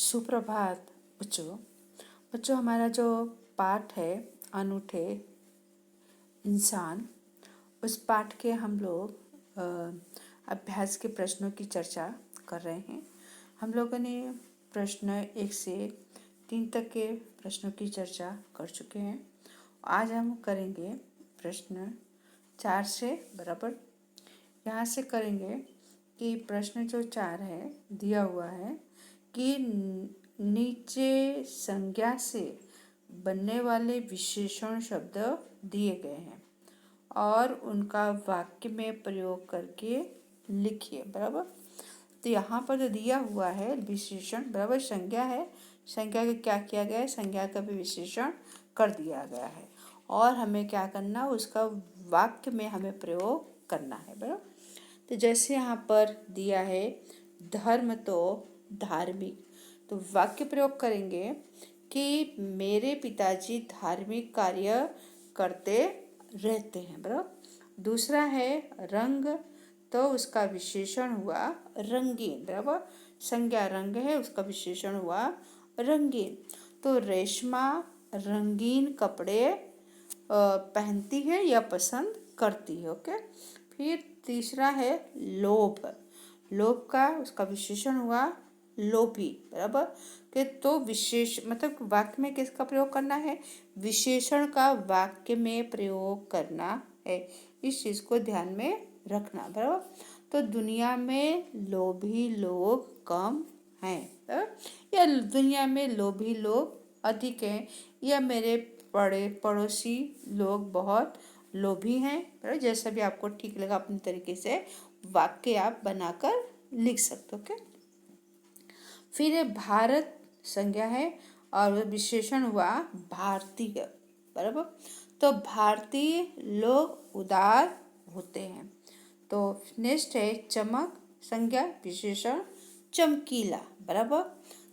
सुप्रभात बच्चों। बच्चों, हमारा जो पाठ है अनूठे इंसान, उस पाठ के हम लोग अभ्यास के प्रश्नों की चर्चा कर रहे हैं। हम लोगों ने प्रश्न 1 से 3 तक के प्रश्नों की चर्चा कर चुके हैं। आज हम करेंगे प्रश्न 4 से बराबर। यहाँ से करेंगे कि प्रश्न जो 4 है दिया हुआ है कि नीचे संज्ञा से बनने वाले विशेषण शब्द दिए गए हैं और उनका वाक्य में प्रयोग करके लिखिए बराबर। तो यहाँ पर जो दिया हुआ है विशेषण बराबर संज्ञा है, संज्ञा का क्या किया गया है, संज्ञा का भी विशेषण कर दिया गया है और हमें क्या करना, उसका वाक्य में हमें प्रयोग करना है बराबर। तो जैसे यहाँ पर दिया है धर्म तो धार्मिक, तो वाक्य प्रयोग करेंगे कि मेरे पिताजी धार्मिक कार्य करते रहते हैं बराबर। दूसरा है रंग, तो उसका विशेषण हुआ रंगीन बराबर। संज्ञा रंग है, उसका विशेषण हुआ रंगीन। तो रेशमा रंगीन कपड़े पहनती है या पसंद करती है। ओके। फिर तीसरा है लोभ, लोभ का उसका विशेषण हुआ लोभी बराबर। के तो विशेष मतलब वाक्य में किसका प्रयोग करना है, विशेषण का वाक्य में प्रयोग करना है। इस चीज को ध्यान में रखना बराबर। तो दुनिया में लोभी लोग कम हैं या दुनिया में लोभी लोग अधिक हैं या मेरे पड़ोसी लोग बहुत लोभी हैं बराबर। जैसा भी आपको ठीक लगा अपने तरीके से वाक्य आप बनाकर लिख सकते हो। ओके। फिर भारत संज्ञा है और विशेषण हुआ भारतीय बराबर। तो भारतीय लोग उदार होते हैं। तो नेक्स्ट है चमक संज्ञा विशेषण चमकीला बराबर।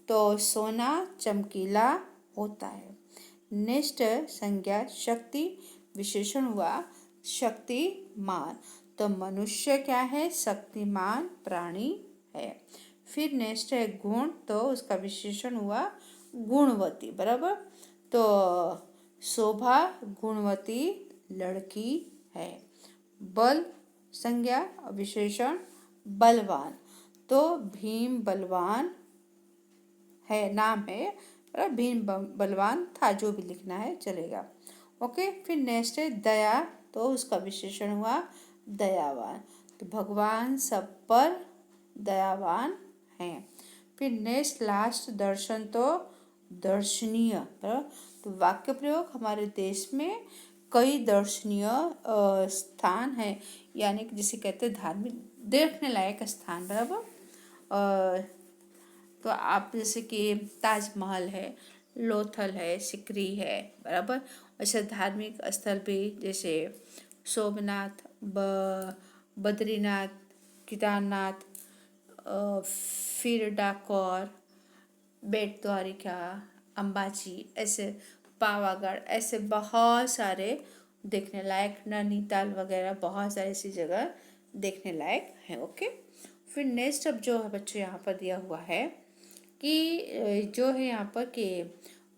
तो सोना चमकीला होता है। नेक्स्ट संज्ञा शक्ति विशेषण हुआ शक्तिमान। तो मनुष्य क्या है, शक्तिमान प्राणी है। फिर नेक्स्ट है गुण, तो उसका विशेषण हुआ गुणवती बराबर। तो शोभा गुणवती लड़की है। बल संज्ञा विशेषण बलवान, तो भीम बलवान है, नाम है और भीम बलवान था, जो भी लिखना है चलेगा। ओके। फिर नेक्स्ट है दया, तो उसका विशेषण हुआ दयावान। तो भगवान सब पर दयावान हैं। फिर नेक्स्ट लास्ट दर्शन, तो दर्शनीय। तो वाक्य प्रयोग हमारे देश में कई दर्शनीय स्थान है, यानी कि जिसे कहते हैं धार्मिक देखने लायक स्थान बराबर। तो आप जैसे कि ताजमहल है, लोथल है, सिकरी है बराबर। ऐसे धार्मिक स्थल भी जैसे सोमनाथ, बद्रीनाथ, केदारनाथ, फिर डाकोर, बेट द्वारिका, अंबाजी, ऐसे पावागढ़, ऐसे बहुत सारे देखने लायक, नैनीताल वगैरह बहुत सारी ऐसी जगह देखने लायक है। ओके। फिर नेक्स्ट अब जो है बच्चों यहाँ पर दिया हुआ है कि जो है यहाँ पर कि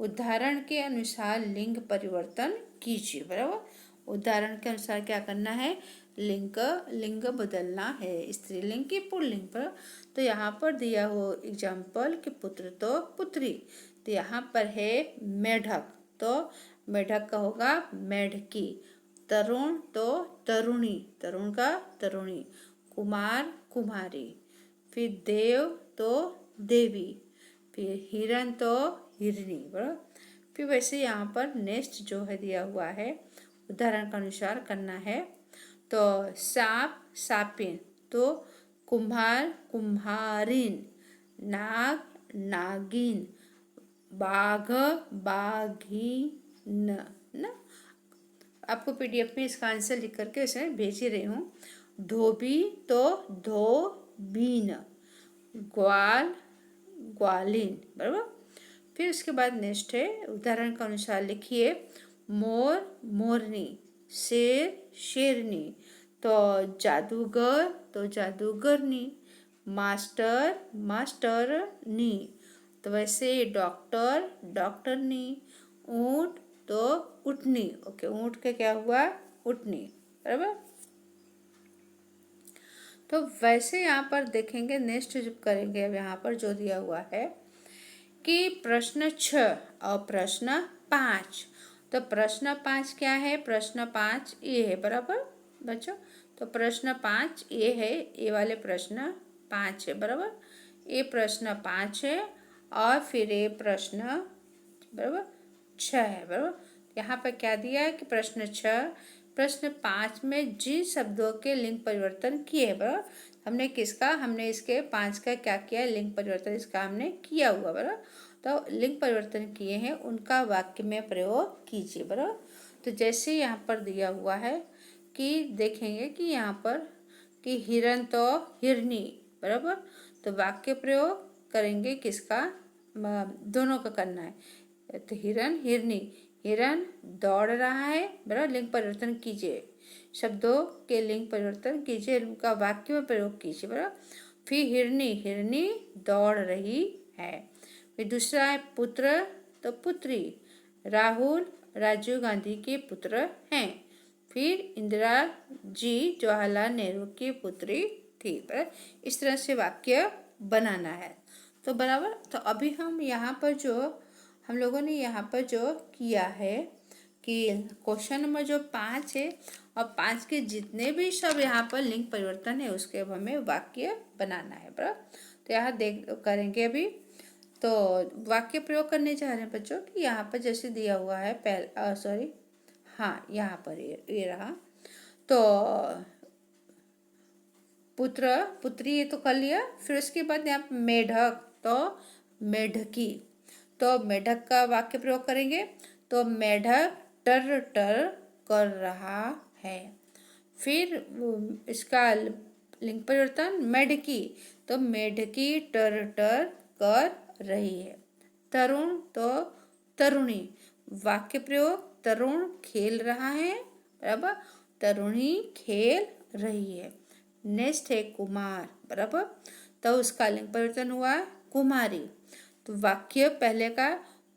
उदाहरण के अनुसार लिंग परिवर्तन कीजिए बराबर। उदाहरण के अनुसार क्या करना है, लिंग बदलना है, स्त्रीलिंग की पुल्लिंग पर। तो यहाँ पर दिया हो एग्जाम्पल कि पुत्र तो पुत्री, तो यहाँ पर है मेढक, तो मेढक का होगा मेढकी। तरुण तो तरुणी, तरुण का तरुणी। कुमार कुमारी। फिर देव तो देवी। फिर हिरण तो हिरनी बराबर। फिर वैसे यहाँ पर नेक्स्ट जो है दिया हुआ है उदाहरण के अनुसार करना है। तो सांप सापिन, तो कुम्हार कुम्हारिन, नाग नागिन, बाघ बाघिन ना। आपको पीडीएफ में इसका आंसर लिख करके इसे भेज ही रही हूँ। धोबी तो धोबीन, ग्वाल ग्वालिन बराबर। फिर उसके बाद नेक्स्ट है उदाहरण के अनुसार लिखिए। मोर मोरनी, शेर शेरनी, तो जादूगर तो जादूगरनी, मास्टर मास्टरनी, तो वैसे डॉक्टर, डॉक्टरनी, ऊँट तो उठनी। ओके, ऊँट का क्या हुआ? उठनी, बराबर। तो वैसे यहाँ पर देखेंगे, नेक्स्ट जो करेंगे अब यहाँ पर जो दिया हुआ है कि प्रश्न 6 और प्रश्न 5। तो प्रश्न 5 क्या है? प्रश्न 5 ये है, बराबर बच्चों। तो प्रश्न 5 ये है, ये वाले प्रश्न 5 है, बराबर। ये प्रश्न 5 है और फिर ये प्रश्न बराबर 6 है, बराबर। यहाँ पर क्या दिया है कि प्रश्न 6, प्रश्न 5 में जिन शब्दों के लिंग परिवर्तन किए, बराबर। हमने किसका? हमने इसके 5 का क्या किया? लिंग परिवर्तन इसका हमने किया हुआ, बराबर। तो लिंग परिवर्तन किए हैं उनका वाक्य में प्रयोग कीजिए, बराबर। तो जैसे यहाँ पर दिया हुआ है कि देखेंगे कि यहाँ पर कि हिरन तो हिरनी, बराबर। तो वाक्य प्रयोग करेंगे किसका? दोनों का करना है। तो हिरन हिरनी, हिरन दौड़ रहा है, बराबर। लिंग परिवर्तन कीजिए, शब्दों के लिंग परिवर्तन कीजिए, उनका वाक्य में प्रयोग कीजिए, बराबर। फिर हिरनी, हिरनी दौड़ रही है। फिर दूसरा है पुत्र तो पुत्री, राहुल राजीव गांधी के पुत्र हैं। फिर इंदिरा जी जवाहरलाल नेहरू की पुत्री थी, बराबर। इस तरह से वाक्य बनाना है। तो बराबर, तो अभी हम यहाँ पर जो हम लोगों ने यहाँ पर जो किया है कि क्वेश्चन नंबर जो 5 है और 5 के जितने भी शब्द यहाँ पर लिंग परिवर्तन है उसके अब हमें वाक्य बनाना है, बराबर। तो यहाँ देख करेंगे अभी। तो वाक्य प्रयोग करने जा रहे हैं बच्चों कि यहाँ पर जैसे दिया हुआ है सॉरी, हाँ यहाँ पर ये रहा। तो पुत्र पुत्री ये तो कर लिया। फिर उसके बाद यहाँ पे मेढक तो मेढकी, तो मेढक का वाक्य प्रयोग करेंगे। तो मेढक टर टर कर रहा है। फिर इसका लिंग परिवर्तन मेढकी, तो मेढकी टर टर कर रही है। तरुण तो तरुणी, वाक्य प्रयोग तरुण खेल रहा है, बराबर। तरुणी खेल रही है। नेक्स्ट है कुमार, बराबर। तो उसका लिंग परिवर्तन हुआ कुमारी। तो वाक्य पहले का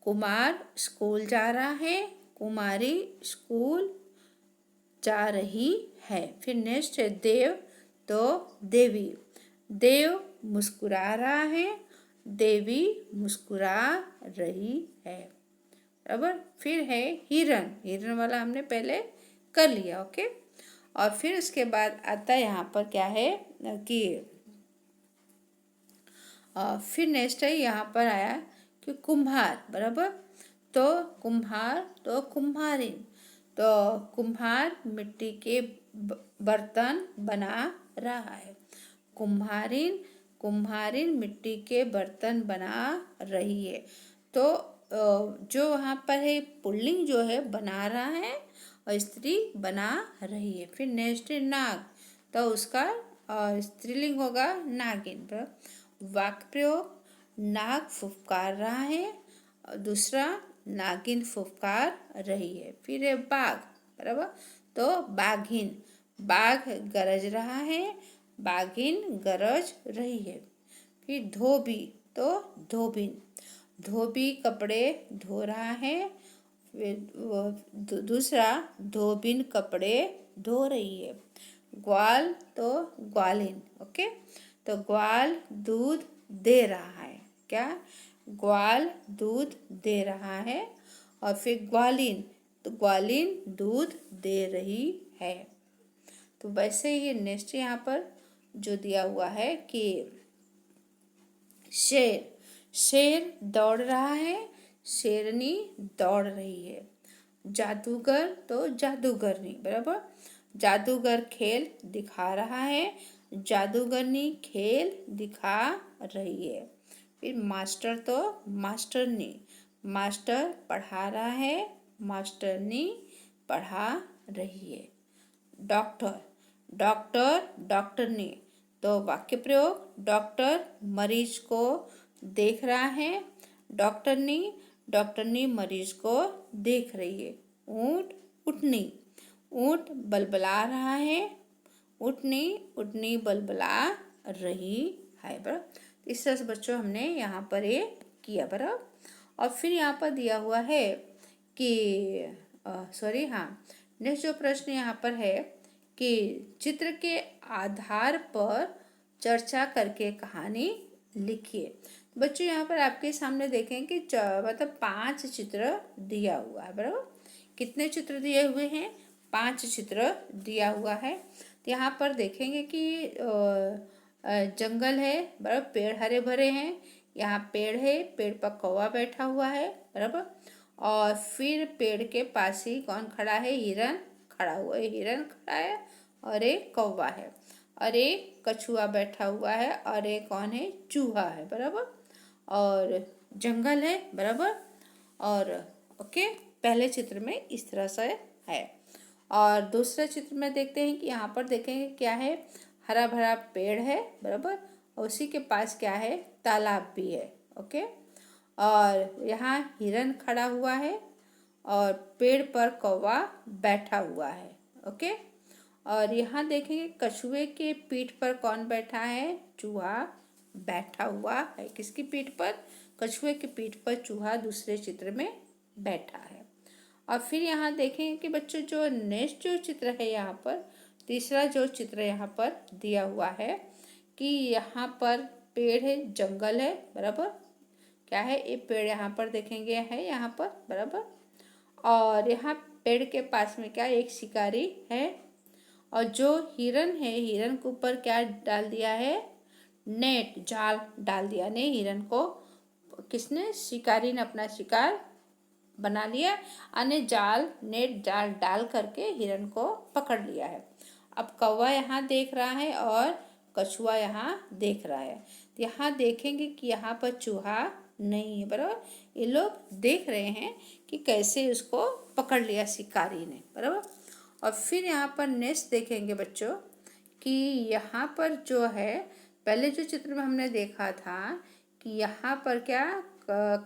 कुमार स्कूल जा रहा है, कुमारी स्कूल जा रही है। फिर नेक्स्ट है देव तो देवी, देव मुस्कुरा रहा है, देवी मुस्कुरा रही है, बराबर। फिर है हिरन, हिरन वाला हमने पहले कर लिया, ओके। और फिर उसके बाद आता है यहाँ पर क्या है कि फिर नेक्स्ट है यहाँ पर आया कि कुम्हार, बराबर। तो कुम्हार तो कुम्हारिन, तो कुम्हार मिट्टी के बर्तन बना रहा है। कुम्हारिन, कुम्हारिन मिट्टी के बर्तन बना रही है। तो जो वहाँ पर है पुल्लिंग जो है बना रहा है और स्त्री बना रही है। फिर नेक्स्ट है नाग, तो उसका स्त्रीलिंग होगा नागिन। वाक्य प्रयोग नाग फुफकार रहा है और दूसरा नागिन फुफकार रही है। फिर है बाघ, बराबर। तो बाघिन, बाघ गरज रहा है, बाघिन गरज रही है। फिर धोबी तो धोबिन, धोबी कपड़े धो रहा है, दूसरा धोबिन कपड़े धो रही है। ग्वाल तो ग्वालिन, ओके। तो ग्वाल दूध दे रहा है, क्या? ग्वाल दूध दे रहा है। और फिर ग्वालिन, तो ग्वालिन दूध दे रही है। तो वैसे ही नेक्स्ट यहाँ पर जो दिया हुआ है कि शेर, शेर दौड़ रहा है, शेरनी दौड़ रही है। जादूगर तो जादूगरनी, बराबर। जादूगर खेल दिखा रहा है, जादूगरनी खेल दिखा रही है। फिर मास्टर तो मास्टरनी, मास्टर पढ़ा रहा है, मास्टरनी पढ़ा रही है। डॉक्टर, डॉक्टर डॉक्टरनी, तो वाक्य प्रयोग डॉक्टर मरीज को देख रहा है, डॉक्टरनी, डॉक्टरनी मरीज को देख रही है। ऊँट उठनी, ऊँट बलबला रहा है, उठनी, उठनी बलबला रही है, बराबर। इस तरह से बच्चों हमने यहाँ पर ये किया, बराबर। और फिर यहाँ पर दिया हुआ है कि नेक्स्ट जो प्रश्न यहाँ पर है कि चित्र के आधार पर चर्चा करके कहानी लिखिए। बच्चों यहाँ पर आपके सामने देखें कि मतलब 5 चित्र दिया हुआ है, बराबर। कितने चित्र दिए हुए हैं? 5 चित्र दिया हुआ है। तो यहाँ पर देखेंगे कि जंगल है, बराबर, पेड़ हरे भरे हैं, यहाँ पेड़ है, पेड़ पर कौवा बैठा हुआ है, बराबर। और फिर पेड़ के पास ही कौन खड़ा है? हिरन खड़ा हुआ है, हिरन खड़ा है और एक कौवा है और एक कछुआ बैठा हुआ है और एक कौन है? चूहा है, बराबर। और जंगल है, बराबर। और ओके, पहले चित्र में इस तरह से है। और दूसरे चित्र में देखते हैं कि यहाँ पर देखेंगे क्या है? हरा भरा पेड़ है, बराबर। और उसी के पास क्या है? तालाब भी है, ओके। और यहाँ हिरन खड़ा हुआ है और पेड़ पर कौवा बैठा हुआ है, ओके। और यहाँ देखेंगे कछुए के पीठ पर कौन बैठा है? चूहा बैठा हुआ है। किसकी पीठ पर? कछुए की पीठ पर चूहा दूसरे चित्र में बैठा है। और फिर यहाँ देखेंगे कि बच्चों जो नेक्स्ट जो चित्र है यहाँ पर, तीसरा जो चित्र यहाँ पर दिया हुआ है कि यहाँ पर पेड़ है, जंगल है, बराबर। क्या है? ये पेड़ यहाँ पर देखेंगे है यहाँ पर, बराबर। और यहाँ पेड़ के पास में क्या? एक शिकारी है। और जो हिरन है, हिरन के ऊपर क्या डाल दिया है? नेट, जाल डाल दिया ने हिरन को। किसने? शिकारी ने अपना शिकार बना लिया, अन्य जाल, नेट, जाल डाल करके हिरन को पकड़ लिया है। अब कौवा यहाँ देख रहा है और कछुआ यहाँ देख रहा है। तो यहाँ देखेंगे कि यहाँ पर चूहा नहीं है, बराबर। ये लोग देख रहे हैं कि कैसे उसको पकड़ लिया शिकारी ने, बराबर। और फिर यहाँ पर नेक्स्ट देखेंगे बच्चों कि यहाँ पर जो है, पहले जो चित्र में हमने देखा था कि यहाँ पर क्या?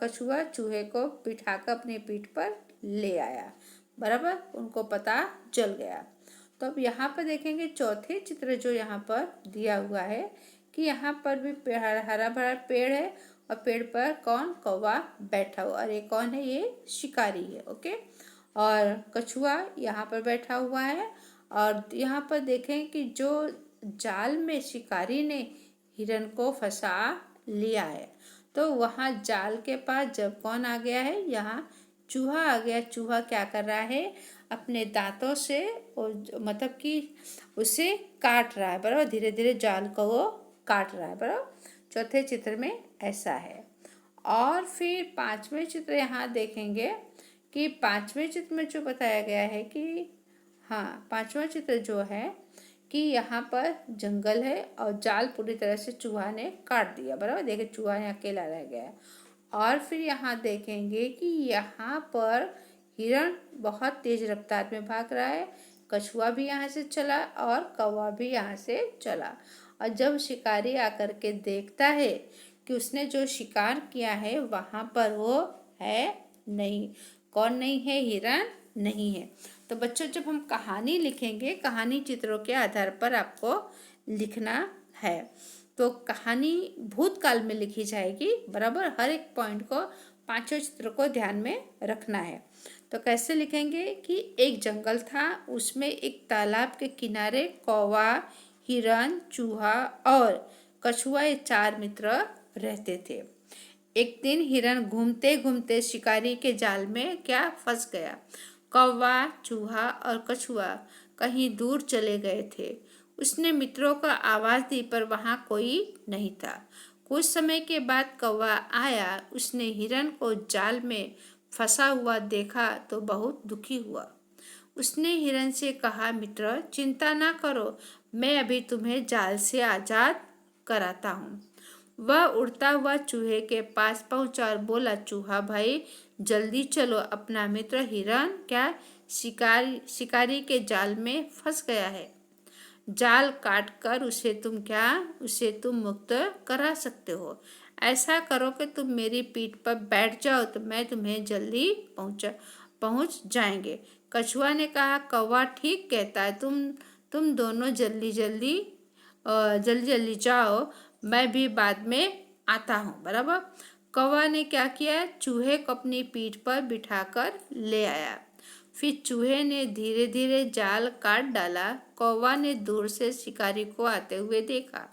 कछुआ चूहे को बिठाकर अपनी पीठ पर ले आया, बराबर। उनको पता चल गया। तो अब यहाँ पर देखेंगे चौथे चित्र जो यहाँ पर दिया हुआ है कि यहाँ पर भी हरा भरा पेड़ है और पेड़ पर कौन? कौवा बैठा हुआ। और ये कौन है? ये शिकारी है, ओके। और कछुआ यहाँ पर बैठा हुआ है। और यहाँ पर देखें कि जो जाल में शिकारी ने हिरन को फंसा लिया है, तो वहाँ जाल के पास जब कौन आ गया है? यहाँ चूहा आ गया। चूहा क्या कर रहा है? अपने दांतों से मतलब कि उसे काट रहा है, बराबर। धीरे धीरे जाल को वो काट रहा है, बराबर। चौथे चित्र में ऐसा है। और फिर पांचवें चित्र यहाँ देखेंगे कि पांचवें चित्र में जो बताया गया है कि हाँ, पांचवा चित्र जो है कि यहाँ पर जंगल है और जाल पूरी तरह से चूहा ने काट दिया, बराबर। देखिए चूहा यहाँ अकेला रह गया। और फिर यहाँ देखेंगे कि यहाँ पर हिरण बहुत तेज रफ्तार में भाग रहा है, कछुआ भी यहाँ से चला और कौवा भी यहाँ से चला। और जब शिकारी आकर के देखता है कि उसने जो शिकार किया है वहाँ पर वो है नहीं। कौन नहीं है? हिरन नहीं है। तो बच्चों जब हम कहानी लिखेंगे, कहानी चित्रों के आधार पर आपको लिखना है। तो कहानी भूतकाल में लिखी जाएगी, बराबर। हर एक पॉइंट को, पांचों चित्र को ध्यान में रखना है। तो कैसे लिखेंगे कि एक जंगल था, उसमें एक तालाब के किनारे कौवा, हिरन, चूहा और कछुआ, ये 4 मित्र रहते थे। एक दिन हिरन घूमते घूमते शिकारी के जाल में क्या? फंस गया। कौवा, चूहा और कछुआ कहीं दूर चले गए थे। उसने मित्रों को आवाज़ दी पर वहाँ कोई नहीं था। कुछ समय के बाद कौवा आया। उसने हिरन को जाल में फंसा हुआ देखा तो बहुत दुखी हुआ। उसने हिरन से कहा, मित्र, चिंता ना करो, मैं अभी तुम्हें जाल से आज़ाद कराता हूँ। वह उड़ता हुआ चूहे के पास पहुंचा और बोला, चूहा भाई जल्दी चलो, अपना मित्र हिरन क्या शिकारी के जाल में फंस गया है। जाल काट कर उसे तुम मुक्त करा सकते हो। ऐसा करो कि तुम मेरी पीठ पर बैठ जाओ तो मैं तुम्हें जल्दी पहुंच जाएंगे। कछुआ ने कहा, कौवा ठीक कहता है, तुम दोनों जल्दी जल्दी जाओ, मैं भी बाद में आता हूँ, बराबर। कौवा ने क्या किया, चूहे को अपनी पीठ पर बिठाकर ले आया। फिर चूहे ने धीरे धीरे जाल काट डाला। कौवा ने दूर से शिकारी को आते हुए देखा।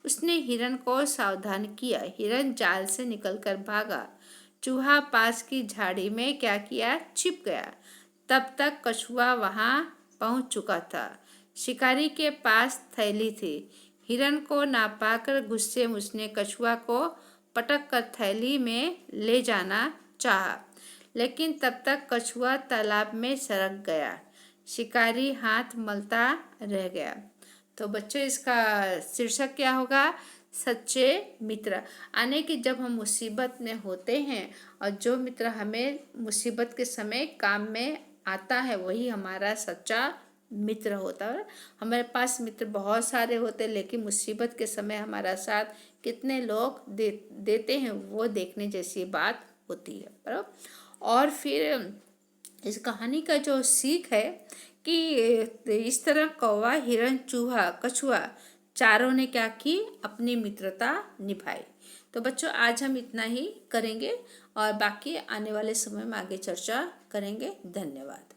उसने हिरन को सावधान किया। हिरन जाल से निकलकर भागा। चूहा पास की झाड़ी में क्या किया, छिप गया। तब तक कछुआ वहां पहुंच चुका था। शिकारी के पास थैली थी। हिरन को ना पाकर गुस्से में उसने कछुआ को पटक कर थैली में ले जाना चाहा, लेकिन तब तक कछुआ तालाब में सरक गया। शिकारी हाथ मलता रह गया। तो बच्चों, इसका शीर्षक क्या होगा, सच्चे मित्र। यानी कि जब हम मुसीबत में होते हैं और जो मित्र हमें मुसीबत के समय काम में आता है वही हमारा सच्चा मित्र होता है। हमारे पास मित्र बहुत सारे होते हैं, लेकिन मुसीबत के समय हमारा साथ कितने लोग देते हैं वो देखने जैसी बात होती है। बराबर। और फिर इस कहानी का जो सीख है कि इस तरह कौवा, हिरन, चूहा, कछुआ चारों ने क्या की, अपनी मित्रता निभाई। तो बच्चों, आज हम इतना ही करेंगे और बाकी आने वाले समय में आगे चर्चा करेंगे। धन्यवाद।